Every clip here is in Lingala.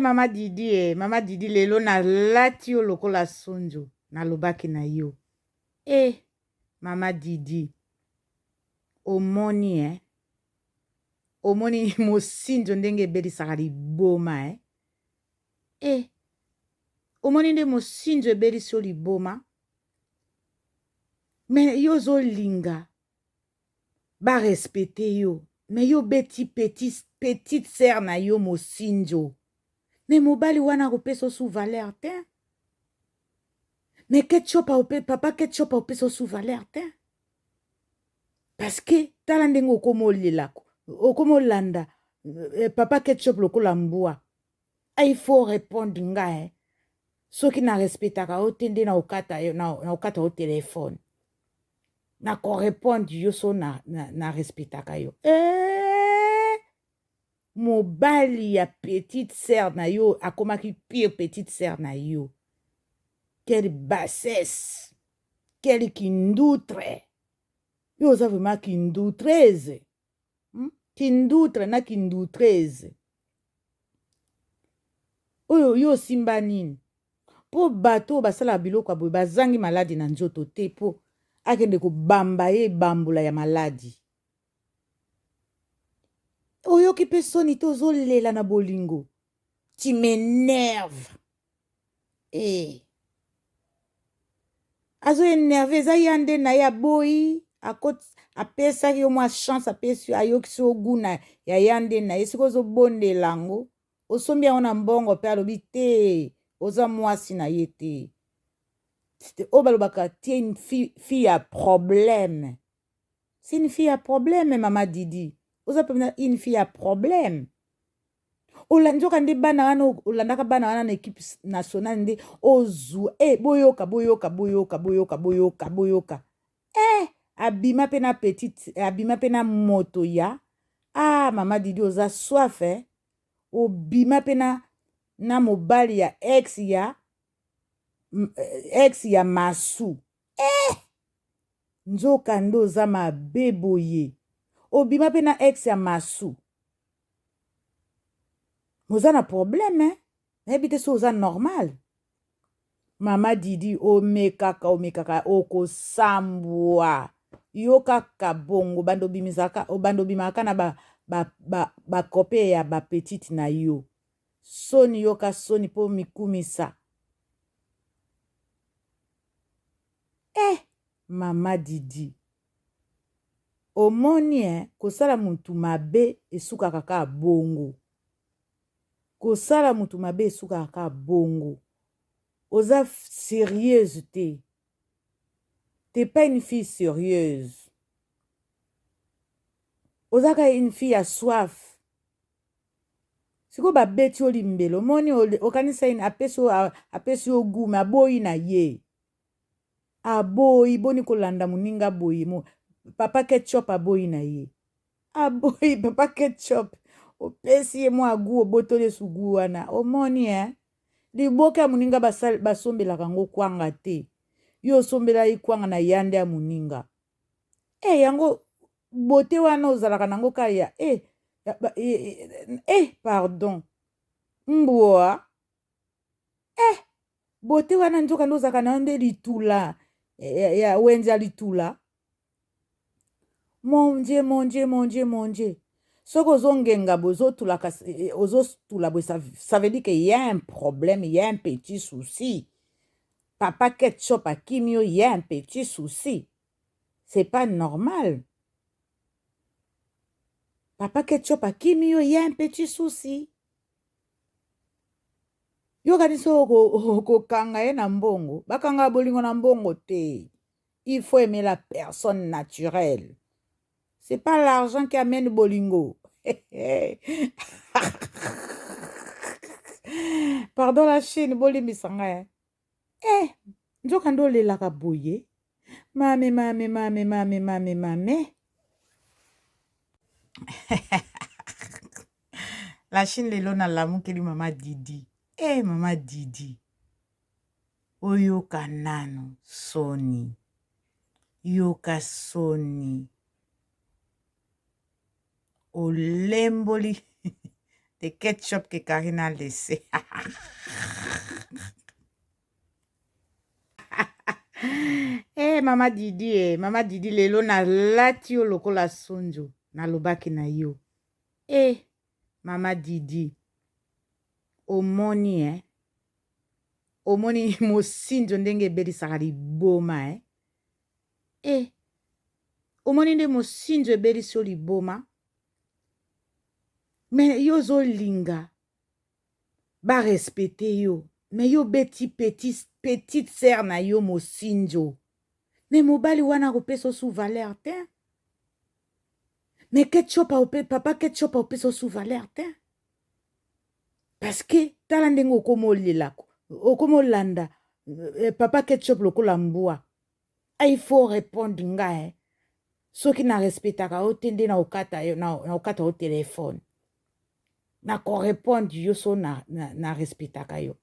Mama Didi, Mama Didi, lelo na lati yo lokola sonjo, na lobaki na yo. Mama Didi, omoni, omoni mosinjo ndenge ebelisaka liboma, omoni nde mosinjo ebelisi yo liboma, me yo zolinga, ba respecte yo, me yo beti petite sœur na yo mosinjo. Me mobali wana kopesa sous valeur te. Me papa ketchup opesa sous valeur te. Parce que tala ndenge okomolanda papa ketchup lokola mbua. Il faut répondre nga soki na respectaka otende na okata o téléphone. Na ko répondre yo so na respectaka yo. Mobali ya petite sœur na yo akomaki pire petite sœur na yo. Quelle bassesse, quelle kindoutre. Yo oza vraiment kindoutreze. Kindoutre na kindoutreze. Oyo yo simba nini. Po bato basala biloko aboy bazangi maladi na nzoto te po akende ko bamba ye bambula ya maladi. Oyo ki pesoni to zolela na bolingo. Tu m'énerves. Azo énervé za yande na ya boy apesa yo mwa chance apesi ayokisi oguna ya yande na esiko zo bonde lango osombi yango na mbongo pe alobi te oza mwasi na ye te. O balobaka tie une fille à problème. C'est une fille à problème, Mama Didi. Oza pe une fille à problème. Nzoka nde bana wana olandaka bana wana na équipe nationale nde ozu boyoka abima pe na petite abima pe na moto ya Mama Didi oza soif obima pe na mobali ya ex ya masu nzoka nde oza mabe boye obima pe na ex ya masu. Oza na problème, nayebi so oza normal. Mama Didi omekaka okosambwa. Yo kaka bongo bando bimaka na ba kope ya ba petite na yo. Soni yoka soni po mikumisa. Mama Didi. Omoni kosala muntu mabe esuka kaka bongo. Kosala mutu mabe esuka kaka bongo. Oza sérieuse te. T'es pas une fille sérieuse. Oza ka une fille à soif. Siko ba beti olimbelo moni okanisa ina apesi ogume aboyi na ye. Aboyi boni kolanda muninga boyi mo. Papa ketchup aboyi na ye. Aboyi papa ketchup. Opesi ye mwa gu obotole sugu wana. Omoni liboke ya muninga basombela kango kwanga te. Yo sombela yi kwanga na yande ya muninga. Yango bote wana ozalaka nango kaya. Pardon. Mbwa. Bote wana nzoka ndo zaka na nde litula. Ya wenza litula. Mon Dieu. Soko ozongenga bozotula ça veut dire qu'il y a un problème, il y a un petit souci. Papa ketchup a kimio, il y a un petit souci. C'est pas normal. Papa ketchup a kimio, il y a un petit souci. Yo kaniso kanga na mbongo, bakanga bolingo na mbongo te. Il faut aimer la personne naturelle. C'est pas l'argent qui amène bolingo. Pardon la Chine, boli misanga. Nzoka ndo lelaka boye. Mame. La Chine lelo na lamukeli Mama Didi. Mama Didi. Oyoka nano soni. Yoka soni. Olemboli de ketchup que Karine a laissé. Mama Didi lelo na lati yo lokola sonjo na lobaki na yo. Mama Didi omoni omoni mosinjo ndenge ebelisaka liboma omoni nde mosinjo ebelisi yo liboma me yo ozolinga barespecte yo me yo beti petite sere na yo mosinjo me mobali wana akopesa osu valeur te me papa ketchup akopesa osu valeur te parce que tala ndenge okomolelako okomolanda papa ketchup lokola mbwa il faut répondre nga soki na respectaka yo te nde na okata yo telefone na korépondre yo so na respectaka yo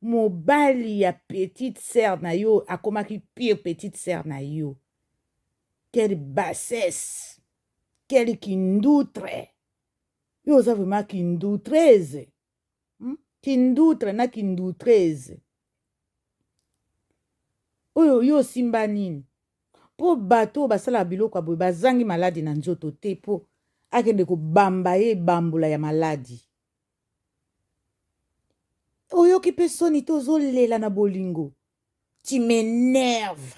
mobali ya petite sere na yo akomaki pire petite sere na yo. Quelle bassesse, quelle kindoutre. Yo oza vraiment kindoutreze. Kindoutre na kindoutreze. Oyo yo simba nini? Po bato basala biloko aboye bazangi maladi na nzoto te po akende kobamba ye bambula ya maladi. Oyoki pe soni te ozolela na bolingo. Tu m'énerves.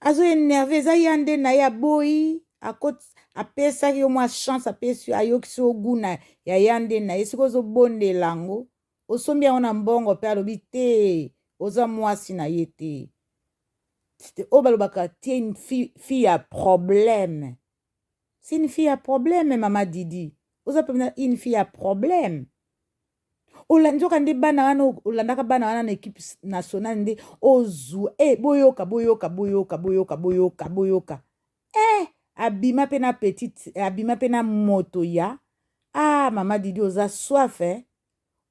Azo énervé eza yande na ya boyi apesaki yo mwa chance apesi ayokisi ogu na ya yande na ye sikoyo ozobondela yango osombi yango na mbongo mpe alobi te oza mwasi na ye te oyo balobaka tie une fille ya problème. C'est une fille à problème, Mama Didi. Oza pemina une fille à problème. Nzoka nde bana wana olandaka bana wana na équipe nationale nde ozu boyoka abima pe na petite abima pe na moto ya Mama Didi oza soif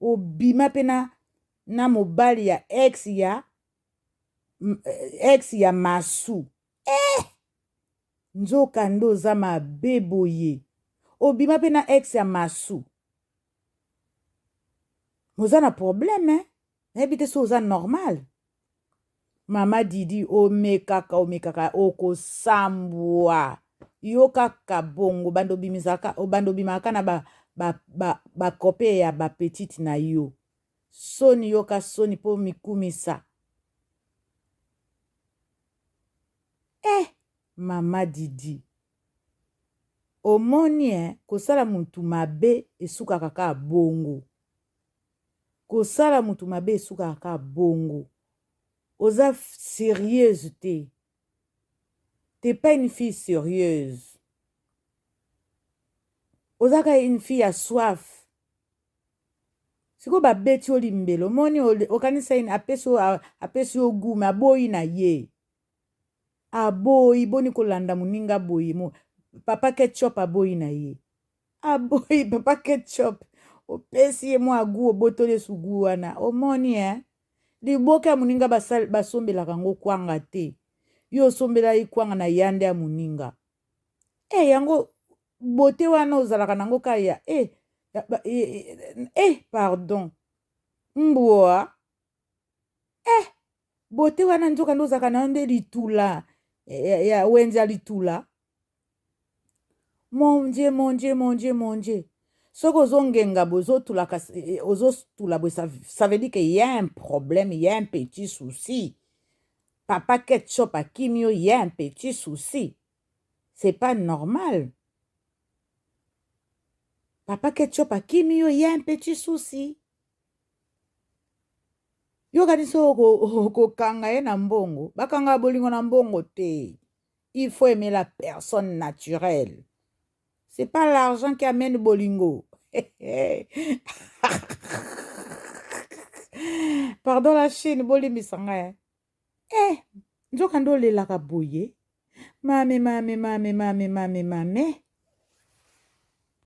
obima pe na mobali ya ex ya masu nzoka nde oza mabe boye obima pe na ex ya masu oza na problème nayebi te so oza normal. Mama Didi omekaka okosambwa yo kaka bongo bando bimaka na bakope ya bapetite na yo soni yoka soni po mikumisa. Mama Didi omoni kosala mutu mabe esukaka kaka bongo. Kosala mutu mabe esukaka kaka bongo. Oza sérieuse te. T'es pas une fille sérieuse. Oza ka une fille à soif. Siko babeti olimbelo omoni okanisa ine apesi ogume aboyi na ye. Aboyi boni kolanda muninga boyi papa ketchup aboyi na ye. Aboyi papa ketchup opesi ye mwa agu obotole sugu wana omoni liboke ya muninga basombelaka yango kwanga te yo osombela ye kwanga na yande ya muninga yango bote wana ozalaka nango kaya pardon mbwa bote wana nzoka nde ozalaka na nde litula ya wenza litula. Mon Dieu. Soki ozongenga ozotula boye ça veut dire qu'il y a un problème, il y a un petit souci. Papa ketchup akimi yo, il y a un petit souci. C'est pas normal. Papa ketchup akimi yo, il y a un petit souci. Yo kaniso kokanga ye na mbongo bakanga bolingo na mbongo te. Il faut aimer la personne naturelle. C'est pas l'argent qui amène bolingo. Pardon la chaîne bolimi sanga nzoka ndo lelaka boye mame